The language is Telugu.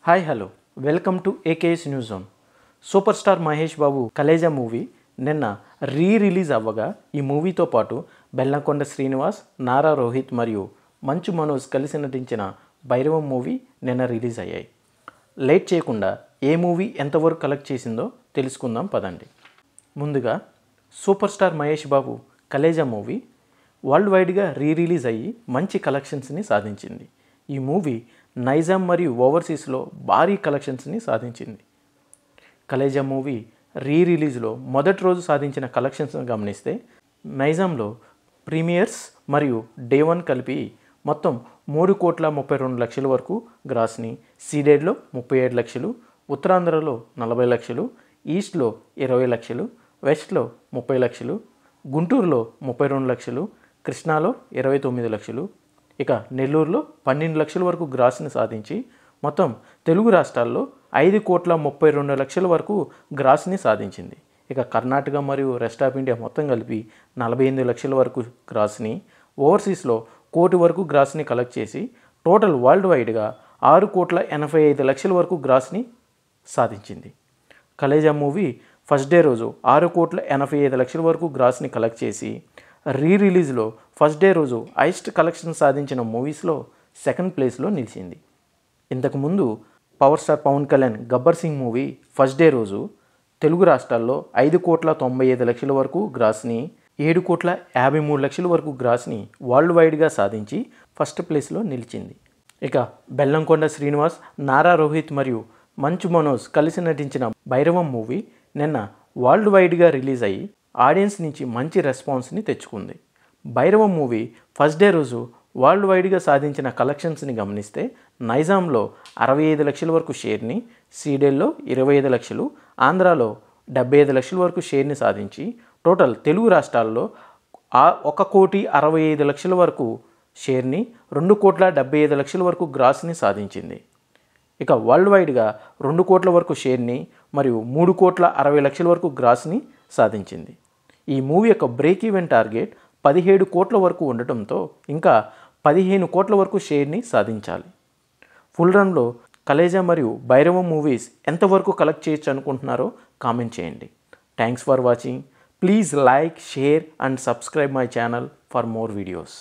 Hi hello welcome to AKS news zone. Super star Mahesh Babu Khaleja movie నిన్న రిలీజ్ అవ్వగా ఈ మూవీతో పాటు బెల్లంకొండ శ్రీనివాస్, నారా రోహిత్ మరియు మంచు మనోజ్ కలిసి నటించిన భైరవం మూవీ నిన్న రిలీజ్ అయ్యాయి. లేట్ చేయకుండా ఏ మూవీ ఎంతవరకు కలెక్ట్ చేసిందో తెలుసుకుందాం పదండి. ముందుగా super star Mahesh Babu Khaleja movie world వైడ్గా రిలీజ్ అయ్యి మంచి కలెక్షన్స్ని సాధించింది. ఈ మూవీ నైజాం మరియు ఓవర్సీస్లో భారీ కలెక్షన్స్ని సాధించింది. కలేజా మూవీ రిలీజ్లో మొదటి రోజు సాధించిన కలెక్షన్స్ని గమనిస్తే నైజాంలో ప్రీమియర్స్ మరియు డే 1 కలిపి మొత్తం 3,32,00,000 వరకు గ్రాస్ని, సీడెడ్లో 37 లక్షలు, ఉత్తరాంధ్రలో 40 లక్షలు, ఈస్ట్లో 20 లక్షలు, వెస్ట్లో 30 లక్షలు, గుంటూరులో 32 లక్షలు, కృష్ణాలో 29 లక్షలు, ఇక నెల్లూరులో 12 లక్షల వరకు గ్రాస్ని సాధించి మొత్తం తెలుగు రాష్ట్రాల్లో 5,32,00,000 వరకు గ్రాస్ని సాధించింది. ఇక కర్ణాటక మరియు రెస్ట్ ఆఫ్ ఇండియా మొత్తం కలిపి 48 లక్షల వరకు గ్రాస్ని, ఓవర్సీస్లో 1 కోటి వరకు గ్రాస్ని కలెక్ట్ చేసి టోటల్ వరల్డ్ వైడ్గా 6,85,00,000 వరకు గ్రాస్ని సాధించింది. కలేజా మూవీ ఫస్ట్ డే రోజు 6,85,00,000 వరకు గ్రాస్ని కలెక్ట్ చేసి రిలీజ్లో ఫస్ట్ డే రోజు హైయెస్ట్ కలెక్షన్ సాధించిన మూవీస్లో సెకండ్ ప్లేస్లో నిలిచింది. ఇంతకుముందు power star Pawan Kalyan Gabbar Singh movie first day రోజు తెలుగు రాష్ట్రాల్లో 5,95,00,000 వరకు గ్రాస్ని, 7,53,00,000 వరకు గ్రాస్ని వరల్డ్ వైడ్గా సాధించి ఫస్ట్ ప్లేస్లో నిలిచింది. ఇక బెల్లంకొండ శ్రీనివాస్, నారా రోహిత్ మరియు మంచు మనోజ్ కలిసి నటించిన భైరవం మూవీ నిన్న వరల్డ్ వైడ్గా రిలీజ్ అయ్యి ఆడియన్స్ నుంచి మంచి రెస్పాన్స్ని తెచ్చుకుంది. భైరవం మూవీ ఫస్ట్ డే రోజు వరల్డ్ వైడ్గా సాధించిన కలెక్షన్స్ని గమనిస్తే నైజాంలో 65 లక్షల వరకు షేర్ని, సీడెల్లో 25 లక్షలు, ఆంధ్రాలో 75 లక్షల వరకు షేర్ని సాధించి టోటల్ తెలుగు రాష్ట్రాల్లో 1,65,00,000 వరకు షేర్ని, 2,75,00,000 వరకు గ్రాస్ని సాధించింది. ఇక వరల్డ్ వైడ్గా 2 కోట్ల వరకు షేర్ని మరియు 3,60,00,000 వరకు గ్రాస్ని సాధించింది. ఈ మూవీ యొక్క బ్రేక్ ఈవెన్ టార్గెట్ 17 కోట్ల వరకు ఉండటంతో ఇంకా 15 కోట్ల వరకు షేర్ని సాధించాలి. ఫుల్ రన్లో కలేజా మరియు భైరవం మూవీస్ ఎంతవరకు కలెక్ట్ చేయొచ్చు అనుకుంటున్నారో కామెంట్ చేయండి. Thanks for watching. Please like, share and subscribe my channel for more videos.